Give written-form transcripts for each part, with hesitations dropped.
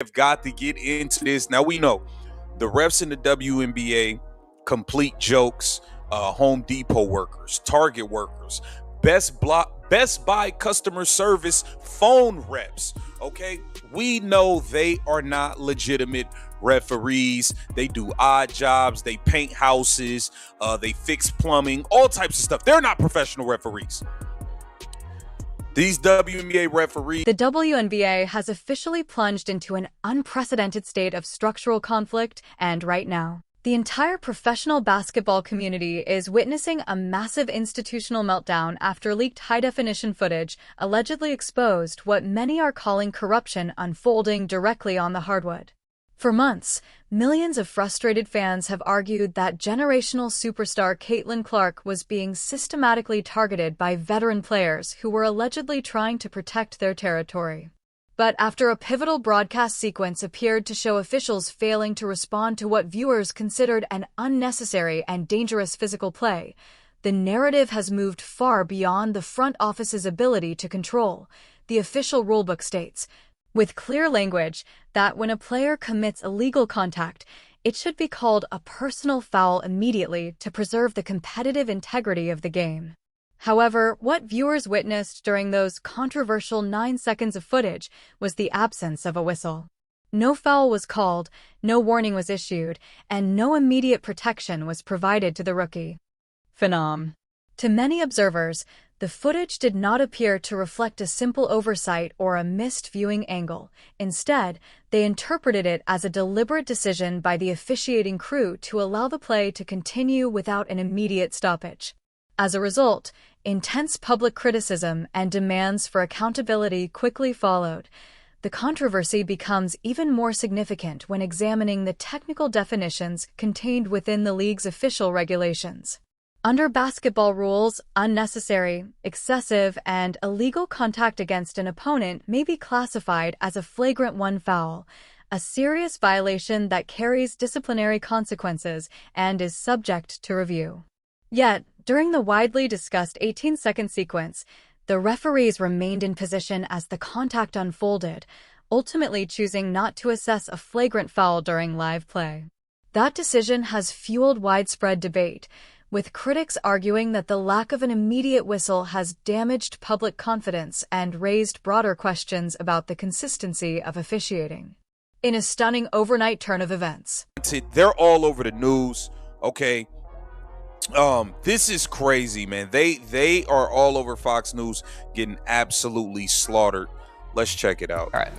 have got to get into this. Now, we know the refs in the WNBA, complete jokes, Home Depot workers, Target workers, Best Buy customer service phone reps. Okay, we know they are not legitimate referees. They do odd jobs. They paint houses. They fix plumbing, all types of stuff. They're not professional referees. These WNBA referees. The WNBA has officially plunged into an unprecedented state of structural conflict, and right now, the entire professional basketball community is witnessing a massive institutional meltdown after leaked high-definition footage allegedly exposed what many are calling corruption unfolding directly on the hardwood. For months, millions of frustrated fans have argued that generational superstar Caitlin Clark was being systematically targeted by veteran players who were allegedly trying to protect their territory. But after a pivotal broadcast sequence appeared to show officials failing to respond to what viewers considered an unnecessary and dangerous physical play, the narrative has moved far beyond the front office's ability to control, the official rulebook states, with clear language that when a player commits illegal contact, it should be called a personal foul immediately to preserve the competitive integrity of the game. However, what viewers witnessed during those controversial 9 seconds of footage was the absence of a whistle. No foul was called, no warning was issued, and no immediate protection was provided to the rookie. Phenom. To many observers, the footage did not appear to reflect a simple oversight or a missed viewing angle. Instead, they interpreted it as a deliberate decision by the officiating crew to allow the play to continue without an immediate stoppage. As a result, intense public criticism and demands for accountability quickly followed. The controversy becomes even more significant when examining the technical definitions contained within the league's official regulations. Under basketball rules, unnecessary, excessive, and illegal contact against an opponent may be classified as a flagrant 1 foul, a serious violation that carries disciplinary consequences and is subject to review. Yet, during the widely discussed 18-second sequence, the referees remained in position as the contact unfolded, ultimately choosing not to assess a flagrant foul during live play. That decision has fueled widespread debate, with critics arguing that the lack of an immediate whistle has damaged public confidence and raised broader questions about the consistency of officiating. In a stunning overnight turn of events, they're all over the news, okay? This is crazy, man. They are all over Fox News getting absolutely slaughtered. Let's check it out. All right.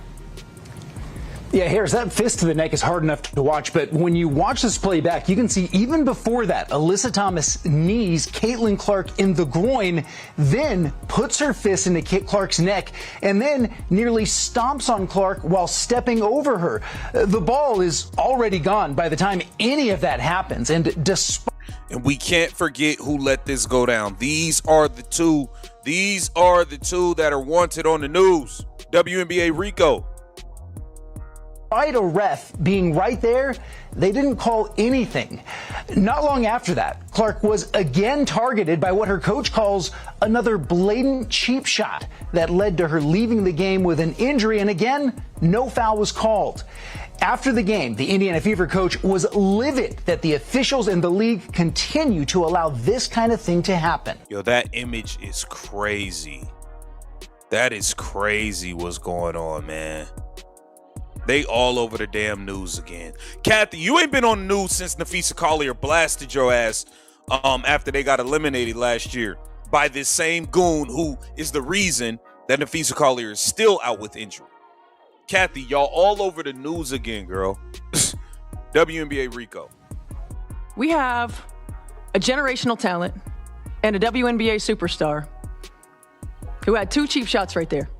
Yeah, Harris, that fist to the neck is hard enough to watch, but when you watch this play back, you can see even before that, Alyssa Thomas knees Caitlin Clark in the groin, then puts her fist into Clark's neck, and then nearly stomps on Clark while stepping over her. The ball is already gone by the time any of that happens, and we can't forget who let this go down. These are the two that are wanted on the news. WNBA Rico. Despite a ref being right there, they didn't call anything. Not long after that, Clark was again targeted by what her coach calls another blatant cheap shot that led to her leaving the game with an injury, and again, no foul was called. After the game, the Indiana Fever coach was livid that the officials in the league continue to allow this kind of thing to happen. Yo, that image is crazy. That is crazy what's going on, man. They all over the damn news again. Cathy, you ain't been on the news since Napheesa Collier blasted your ass after they got eliminated last year by this same goon who is the reason that Napheesa Collier is still out with injury. Cathy, y'all all over the news again, girl. WNBA Rico. We have a generational talent and a WNBA superstar who had 2 cheap shots right there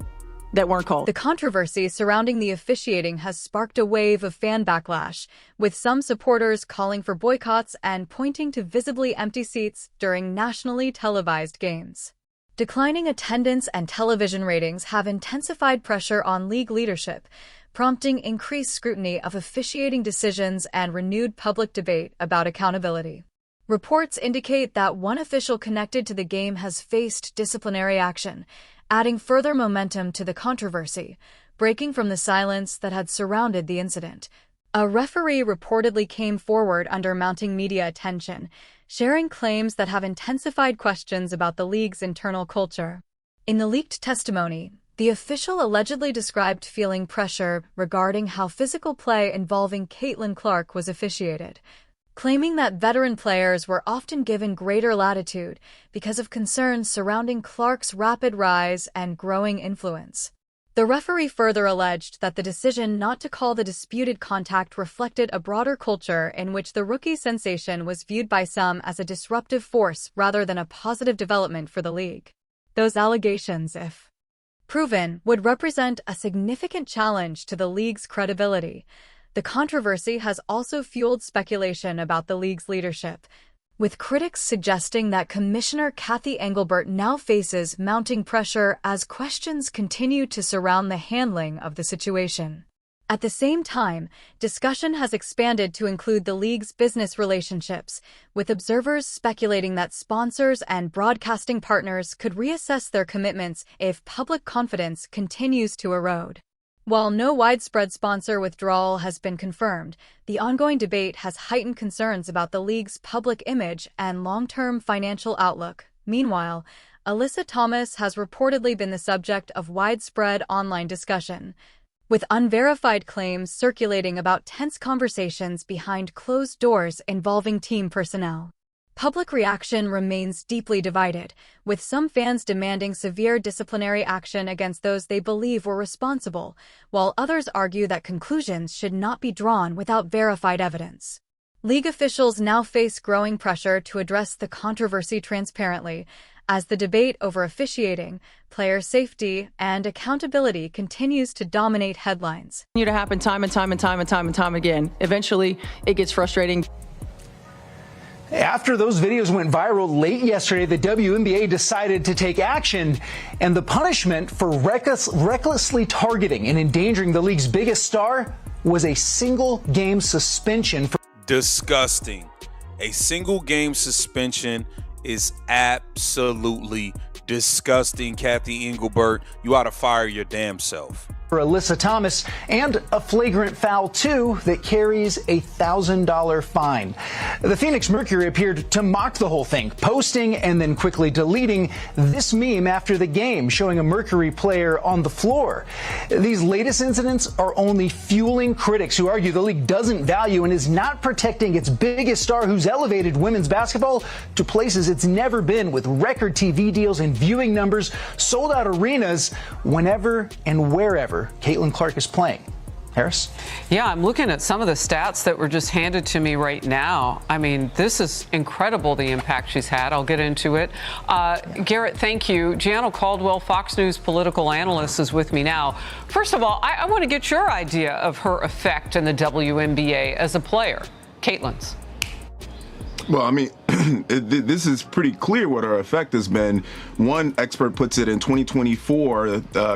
that weren't called. The controversy surrounding the officiating has sparked a wave of fan backlash, with some supporters calling for boycotts and pointing to visibly empty seats during nationally televised games. Declining attendance and television ratings have intensified pressure on league leadership, prompting increased scrutiny of officiating decisions and renewed public debate about accountability. Reports indicate that one official connected to the game has faced disciplinary action, adding further momentum to the controversy. breaking from the silence that had surrounded the incident. A referee reportedly came forward under mounting media attention, sharing claims that have intensified questions about the league's internal culture. In the leaked testimony, the official allegedly described feeling pressure regarding how physical play involving Caitlin Clark was officiated, claiming that veteran players were often given greater latitude because of concerns surrounding Clark's rapid rise and growing influence. The referee further alleged that the decision not to call the disputed contact reflected a broader culture in which the rookie sensation was viewed by some as a disruptive force rather than a positive development for the league. Those allegations, if proven, would represent a significant challenge to the league's credibility. The controversy has also fueled speculation about the league's leadership, with critics suggesting that Commissioner Cathy Engelbert now faces mounting pressure as questions continue to surround the handling of the situation. At the same time, discussion has expanded to include the league's business relationships, with observers speculating that sponsors and broadcasting partners could reassess their commitments if public confidence continues to erode. While no widespread sponsor withdrawal has been confirmed, the ongoing debate has heightened concerns about the league's public image and long-term financial outlook. Meanwhile, Alyssa Thomas has reportedly been the subject of widespread online discussion, with unverified claims circulating about tense conversations behind closed doors involving team personnel. Public reaction remains deeply divided, with some fans demanding severe disciplinary action against those they believe were responsible, while others argue that conclusions should not be drawn without verified evidence. League officials now face growing pressure to address the controversy transparently, as the debate over officiating, player safety, and accountability continues to dominate headlines. To happen time and time again. Eventually, it gets frustrating. After those videos went viral late yesterday, the WNBA decided to take action, and the punishment for recklessly targeting and endangering the league's biggest star was a single-game suspension. Disgusting. A single-game suspension is absolutely disgusting, Cathy Engelbert. You ought to fire your damn self. For Alyssa Thomas, and a flagrant foul, too, that carries a $1,000 fine. The Phoenix Mercury appeared to mock the whole thing, posting and then quickly deleting this meme after the game, showing a Mercury player on the floor. These latest incidents are only fueling critics who argue the league doesn't value and is not protecting its biggest star, who's elevated women's basketball to places it's never been, with record TV deals and viewing numbers, sold-out arenas whenever and wherever Caitlin Clark is playing. Harris? Yeah, I'm looking at some of the stats that were just handed to me right now. I mean, this is incredible, the impact she's had. I'll get into it. Garrett, thank you. Gianna Caldwell, Fox News political analyst, is with me now. First of all, I want to get your idea of her effect in the WNBA as a player. Caitlin's. Well, I mean, this is pretty clear what her effect has been. One expert puts it in 2024,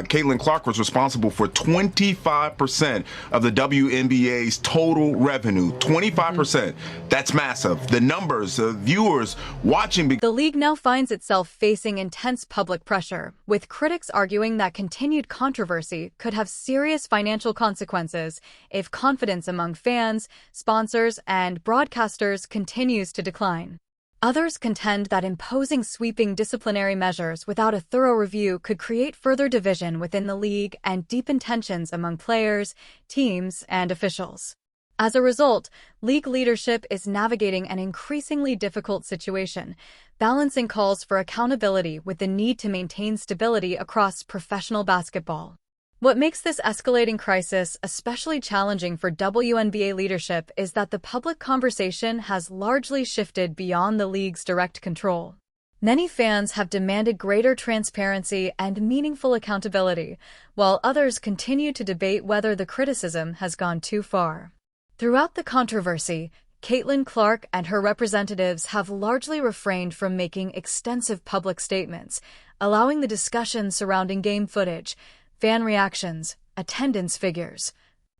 Caitlin Clark was responsible for 25% of the WNBA's total revenue. 25%. That's massive. The numbers of viewers watching. The league now finds itself facing intense public pressure, with critics arguing that continued controversy could have serious financial consequences if confidence among fans, sponsors, and broadcasters continues to decline. Others contend that imposing sweeping disciplinary measures without a thorough review could create further division within the league and deepen tensions among players, teams, and officials. As a result, league leadership is navigating an increasingly difficult situation, balancing calls for accountability with the need to maintain stability across professional basketball. What makes this escalating crisis especially challenging for WNBA leadership is that the public conversation has largely shifted beyond the league's direct control. Many fans have demanded greater transparency and meaningful accountability, while others continue to debate whether the criticism has gone too far. Throughout the controversy, Caitlin Clark and her representatives have largely refrained from making extensive public statements, allowing the discussion surrounding game footage, fan reactions, attendance figures,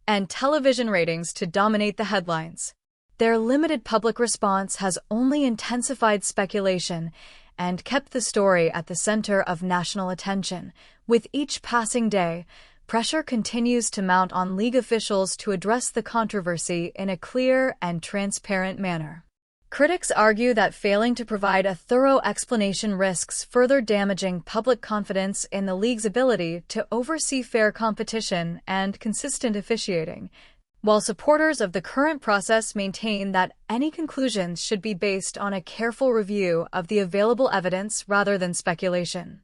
and television ratings to dominate the headlines. Their limited public response has only intensified speculation and kept the story at the center of national attention. With each passing day, pressure continues to mount on league officials to address the controversy in a clear and transparent manner. Critics argue that failing to provide a thorough explanation risks further damaging public confidence in the league's ability to oversee fair competition and consistent officiating, while supporters of the current process maintain that any conclusions should be based on a careful review of the available evidence rather than speculation.